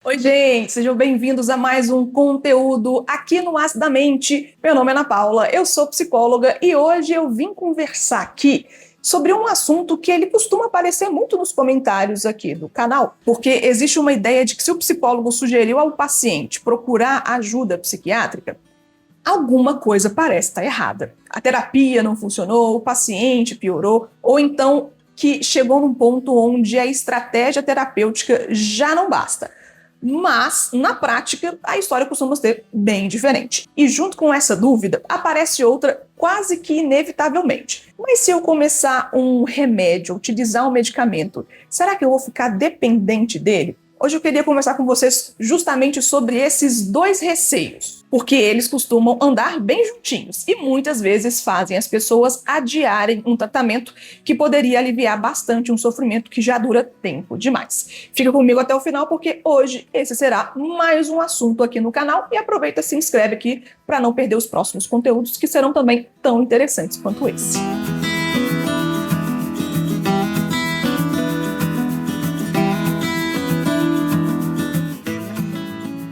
Oi, gente, sejam bem-vindos a mais um conteúdo aqui no Acidamente. Meu nome é Ana Paula, eu sou psicóloga e hoje eu vim conversar aqui sobre um assunto que ele costuma aparecer muito nos comentários aqui do canal, porque existe uma ideia de que se o psicólogo sugeriu ao paciente procurar ajuda psiquiátrica, alguma coisa parece estar errada. A terapia não funcionou, o paciente piorou, ou então que chegou num ponto onde a estratégia terapêutica já não basta. Mas, na prática, a história costuma ser bem diferente. E junto com essa dúvida, aparece outra quase que inevitavelmente. Mas se eu começar um remédio, utilizar um medicamento, será que eu vou ficar dependente dele? Hoje eu queria conversar com vocês justamente sobre esses dois receios, porque eles costumam andar bem juntinhos e muitas vezes fazem as pessoas adiarem um tratamento que poderia aliviar bastante um sofrimento que já dura tempo demais. Fica comigo até o final porque hoje esse será mais um assunto aqui no canal e aproveita e se inscreve aqui para não perder os próximos conteúdos que serão também tão interessantes quanto esse.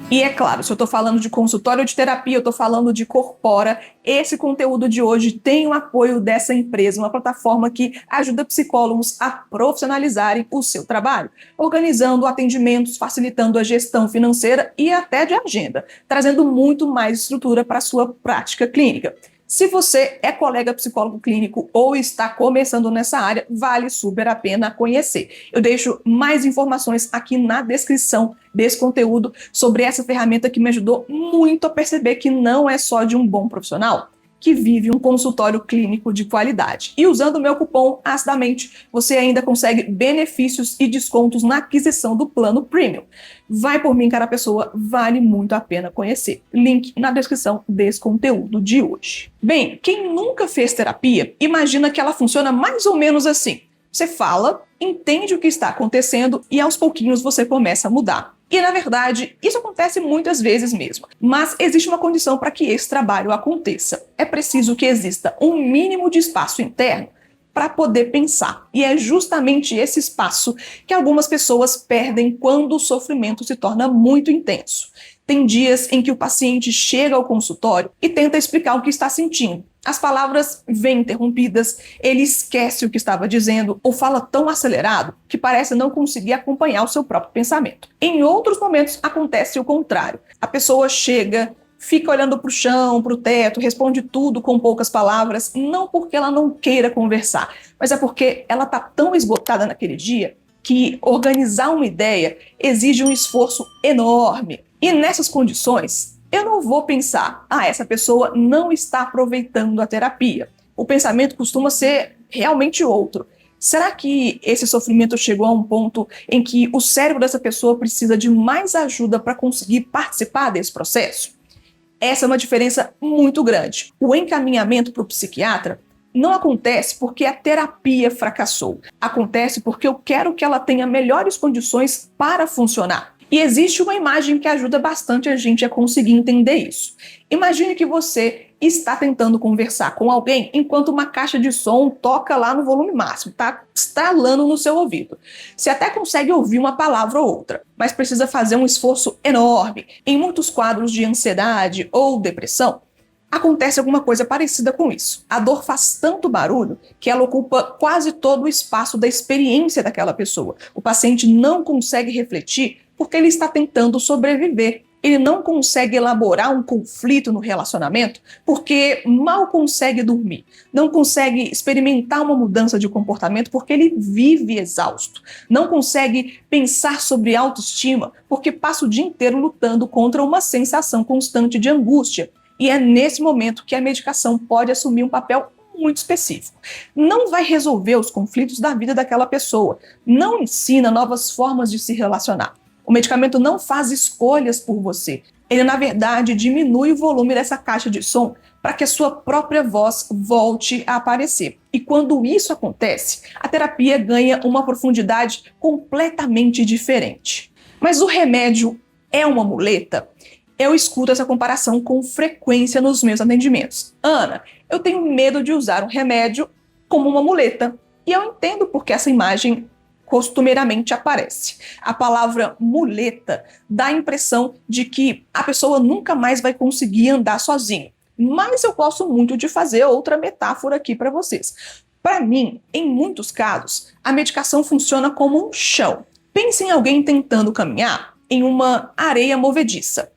E é claro, se eu estou falando de consultório de terapia, eu estou falando de Corpora, esse conteúdo de hoje tem o apoio dessa empresa, uma plataforma que ajuda psicólogos a profissionalizarem o seu trabalho, organizando atendimentos, facilitando a gestão financeira e até de agenda, trazendo muito mais estrutura para a sua prática clínica. Se você é colega psicólogo clínico ou está começando nessa área, vale super a pena conhecer. Eu deixo mais informações aqui na descrição desse conteúdo sobre essa ferramenta que me ajudou muito a perceber que não é só de um bom profissional que vive um consultório clínico de qualidade. E usando o meu cupom Acidamente, você ainda consegue benefícios e descontos na aquisição do plano Premium. Vai por mim, cara pessoa, vale muito a pena conhecer. Link na descrição desse conteúdo de hoje. Bem, quem nunca fez terapia, imagina que ela funciona mais ou menos assim. Você fala, entende o que está acontecendo e aos pouquinhos você começa a mudar. E, na verdade, isso acontece muitas vezes mesmo. Mas existe uma condição para que esse trabalho aconteça. É preciso que exista um mínimo de espaço interno para poder pensar. E é justamente esse espaço que algumas pessoas perdem quando o sofrimento se torna muito intenso. Tem dias em que o paciente chega ao consultório e tenta explicar o que está sentindo. As palavras vêm interrompidas, ele esquece o que estava dizendo ou fala tão acelerado que parece não conseguir acompanhar o seu próprio pensamento. Em outros momentos acontece o contrário. A pessoa chega, fica olhando para o chão, para o teto, responde tudo com poucas palavras, não porque ela não queira conversar, mas é porque ela está tão esgotada naquele dia que organizar uma ideia exige um esforço enorme. E nessas condições, eu não vou pensar, essa pessoa não está aproveitando a terapia. O pensamento costuma ser realmente outro. Será que esse sofrimento chegou a um ponto em que o cérebro dessa pessoa precisa de mais ajuda para conseguir participar desse processo? Essa é uma diferença muito grande. O encaminhamento para o psiquiatra não acontece porque a terapia fracassou. Acontece porque eu quero que ela tenha melhores condições para funcionar. E existe uma imagem que ajuda bastante a gente a conseguir entender isso. Imagine que você está tentando conversar com alguém enquanto uma caixa de som toca lá no volume máximo, está estralando no seu ouvido. Você até consegue ouvir uma palavra ou outra, mas precisa fazer um esforço enorme. Em muitos quadros de ansiedade ou depressão, acontece alguma coisa parecida com isso. A dor faz tanto barulho que ela ocupa quase todo o espaço da experiência daquela pessoa. O paciente não consegue refletir porque ele está tentando sobreviver. Ele não consegue elaborar um conflito no relacionamento porque mal consegue dormir. Não consegue experimentar uma mudança de comportamento porque ele vive exausto. Não consegue pensar sobre autoestima porque passa o dia inteiro lutando contra uma sensação constante de angústia. E é nesse momento que a medicação pode assumir um papel muito específico. Não vai resolver os conflitos da vida daquela pessoa. Não ensina novas formas de se relacionar. O medicamento não faz escolhas por você. Ele, na verdade, diminui o volume dessa caixa de som para que a sua própria voz volte a aparecer. E quando isso acontece, a terapia ganha uma profundidade completamente diferente. Mas o remédio é uma muleta? Eu escuto essa comparação com frequência nos meus atendimentos. Ana, eu tenho medo de usar um remédio como uma muleta. E eu entendo porque essa imagem costumeiramente aparece. A palavra muleta dá a impressão de que a pessoa nunca mais vai conseguir andar sozinha. Mas eu gosto muito de fazer outra metáfora aqui para vocês. Para mim, em muitos casos, a medicação funciona como um chão. Pense em alguém tentando caminhar em uma areia movediça.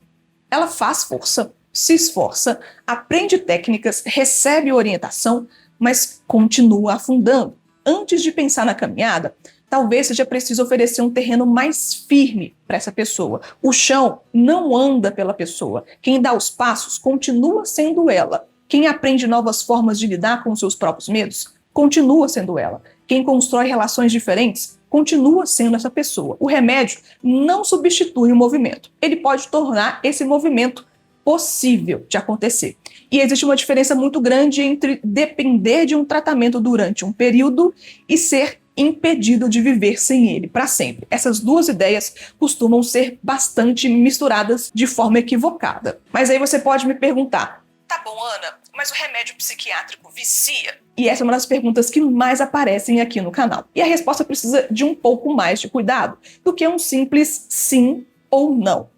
Ela faz força, se esforça, aprende técnicas, recebe orientação, mas continua afundando. Antes de pensar na caminhada, talvez seja preciso oferecer um terreno mais firme para essa pessoa. O chão não anda pela pessoa. Quem dá os passos continua sendo ela. Quem aprende novas formas de lidar com os seus próprios medos continua sendo ela. Quem constrói relações diferentes continua sendo essa pessoa. O remédio não substitui o movimento. Ele pode tornar esse movimento possível de acontecer. E existe uma diferença muito grande entre depender de um tratamento durante um período e ser impedido de viver sem ele para sempre. Essas duas ideias costumam ser bastante misturadas de forma equivocada. Mas aí você pode me perguntar, tá bom, Ana, mas o remédio psiquiátrico vicia? E essa é uma das perguntas que mais aparecem aqui no canal. E a resposta precisa de um pouco mais de cuidado do que um simples sim ou não.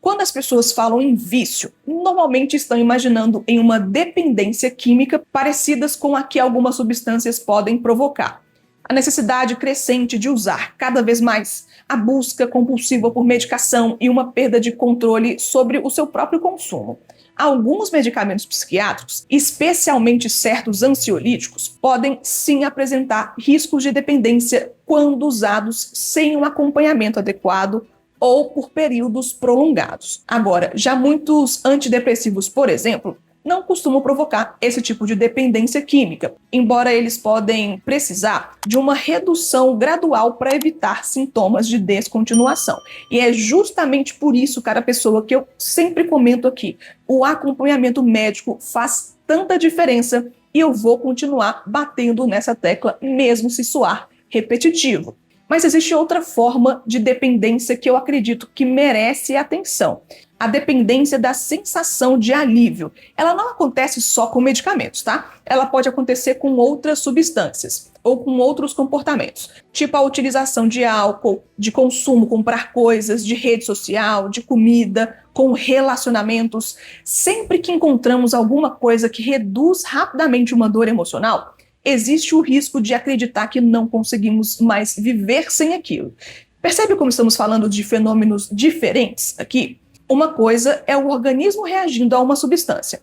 Quando as pessoas falam em vício, normalmente estão imaginando em uma dependência química parecidas com a que algumas substâncias podem provocar. A necessidade crescente de usar cada vez mais, a busca compulsiva por medicação e uma perda de controle sobre o seu próprio consumo. Alguns medicamentos psiquiátricos, especialmente certos ansiolíticos, podem sim apresentar riscos de dependência quando usados sem um acompanhamento adequado ou por períodos prolongados. Agora, já muitos antidepressivos, por exemplo, não costumam provocar esse tipo de dependência química, embora eles podem precisar de uma redução gradual para evitar sintomas de descontinuação. E é justamente por isso, cara, pessoa, que eu sempre comento aqui, o acompanhamento médico faz tanta diferença e eu vou continuar batendo nessa tecla mesmo se soar repetitivo. Mas existe outra forma de dependência que eu acredito que merece atenção. A dependência da sensação de alívio. Ela não acontece só com medicamentos, tá? Ela pode acontecer com outras substâncias ou com outros comportamentos, tipo a utilização de álcool, de consumo, comprar coisas, de rede social, de comida, com relacionamentos. Sempre que encontramos alguma coisa que reduz rapidamente uma dor emocional, existe o risco de acreditar que não conseguimos mais viver sem aquilo. Percebe como estamos falando de fenômenos diferentes aqui? Uma coisa é o organismo reagindo a uma substância.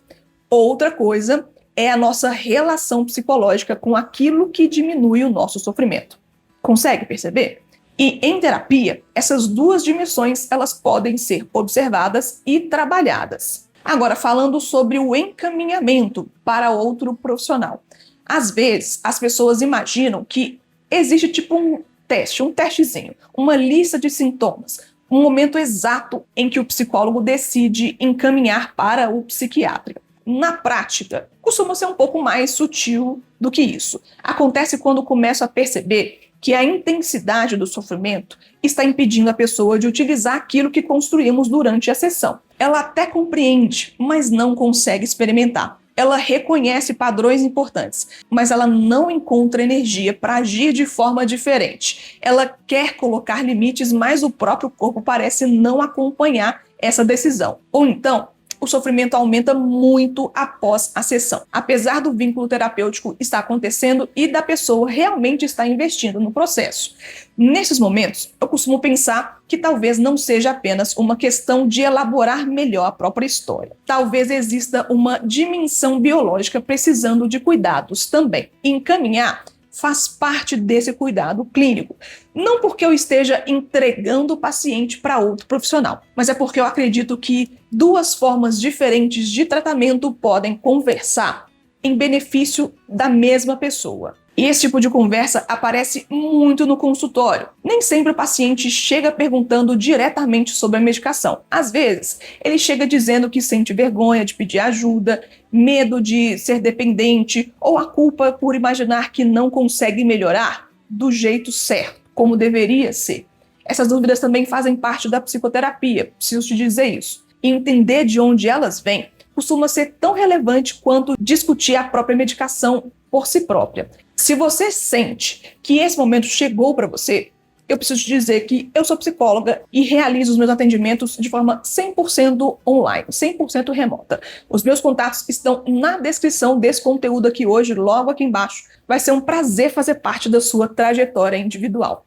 Outra coisa é a nossa relação psicológica com aquilo que diminui o nosso sofrimento. Consegue perceber? E em terapia, essas duas dimensões elas podem ser observadas e trabalhadas. Agora, falando sobre o encaminhamento para outro profissional. Às vezes, as pessoas imaginam que existe tipo um testezinho, uma lista de sintomas, um momento exato em que o psicólogo decide encaminhar para o psiquiatra. Na prática, costuma ser um pouco mais sutil do que isso. Acontece quando começo a perceber que a intensidade do sofrimento está impedindo a pessoa de utilizar aquilo que construímos durante a sessão. Ela até compreende, mas não consegue experimentar. Ela reconhece padrões importantes, mas ela não encontra energia para agir de forma diferente. Ela quer colocar limites, mas o próprio corpo parece não acompanhar essa decisão. Ou então, o sofrimento aumenta muito após a sessão, apesar do vínculo terapêutico estar acontecendo e da pessoa realmente estar investindo no processo. Nesses momentos, eu costumo pensar que talvez não seja apenas uma questão de elaborar melhor a própria história. Talvez exista uma dimensão biológica precisando de cuidados também. Encaminhar faz parte desse cuidado clínico. Não porque eu esteja entregando o paciente para outro profissional, mas é porque eu acredito que duas formas diferentes de tratamento podem conversar em benefício da mesma pessoa. E esse tipo de conversa aparece muito no consultório. Nem sempre o paciente chega perguntando diretamente sobre a medicação. Às vezes, ele chega dizendo que sente vergonha de pedir ajuda, medo de ser dependente ou a culpa por imaginar que não consegue melhorar do jeito certo, como deveria ser. Essas dúvidas também fazem parte da psicoterapia, preciso te dizer isso. E entender de onde elas vêm costuma ser tão relevante quanto discutir a própria medicação por si própria. Se você sente que esse momento chegou para você, eu preciso te dizer que eu sou psicóloga e realizo os meus atendimentos de forma 100% online, 100% remota. Os meus contatos estão na descrição desse conteúdo aqui hoje, logo aqui embaixo. Vai ser um prazer fazer parte da sua trajetória individual.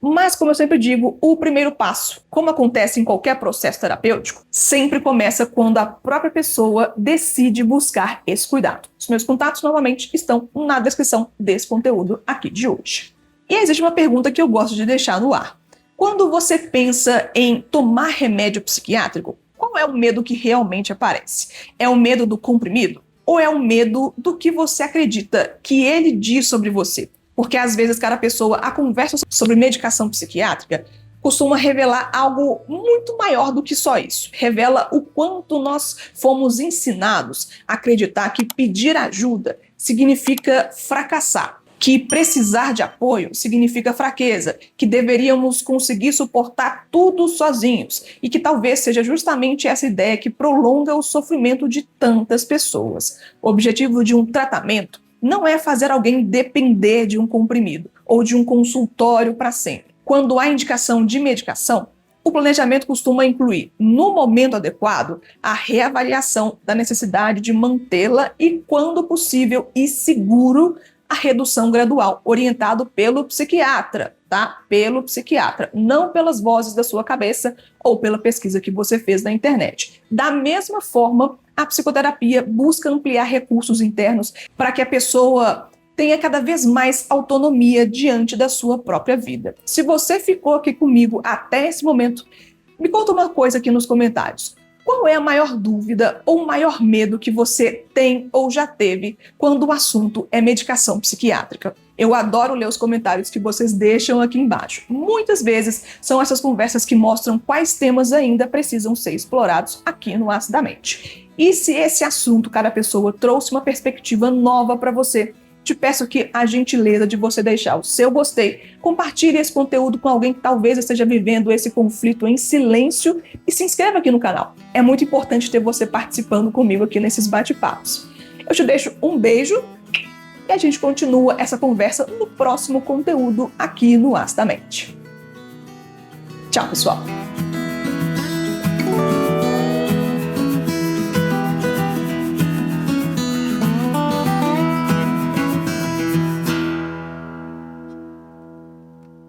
Mas, como eu sempre digo, o primeiro passo, como acontece em qualquer processo terapêutico, sempre começa quando a própria pessoa decide buscar esse cuidado. Os meus contatos, novamente, estão na descrição desse conteúdo aqui de hoje. E existe uma pergunta que eu gosto de deixar no ar. Quando você pensa em tomar remédio psiquiátrico, qual é o medo que realmente aparece? É o medo do comprimido? Ou é o medo do que você acredita que ele diz sobre você? Porque às vezes cada pessoa, a conversa sobre medicação psiquiátrica costuma revelar algo muito maior do que só isso. Revela o quanto nós fomos ensinados a acreditar que pedir ajuda significa fracassar, que precisar de apoio significa fraqueza, que deveríamos conseguir suportar tudo sozinhos e que talvez seja justamente essa ideia que prolonga o sofrimento de tantas pessoas. O objetivo de um tratamento não é fazer alguém depender de um comprimido ou de um consultório para sempre. Quando há indicação de medicação, o planejamento costuma incluir, no momento adequado, a reavaliação da necessidade de mantê-la e, quando possível e seguro, a redução gradual, orientado pelo psiquiatra, tá? Pelo psiquiatra, não pelas vozes da sua cabeça ou pela pesquisa que você fez na internet. Da mesma forma, a psicoterapia busca ampliar recursos internos para que a pessoa tenha cada vez mais autonomia diante da sua própria vida. Se você ficou aqui comigo até esse momento, me conta uma coisa aqui nos comentários. Qual é a maior dúvida ou maior medo que você tem ou já teve quando o assunto é medicação psiquiátrica? Eu adoro ler os comentários que vocês deixam aqui embaixo. Muitas vezes são essas conversas que mostram quais temas ainda precisam ser explorados aqui no Acidamente. E se esse assunto, cada pessoa, trouxe uma perspectiva nova para você, te peço que a gentileza de você deixar o seu gostei, compartilhe esse conteúdo com alguém que talvez esteja vivendo esse conflito em silêncio e se inscreva aqui no canal. É muito importante ter você participando comigo aqui nesses bate-papos. Eu te deixo um beijo e a gente continua essa conversa no próximo conteúdo aqui no Acidamente. Tchau, pessoal!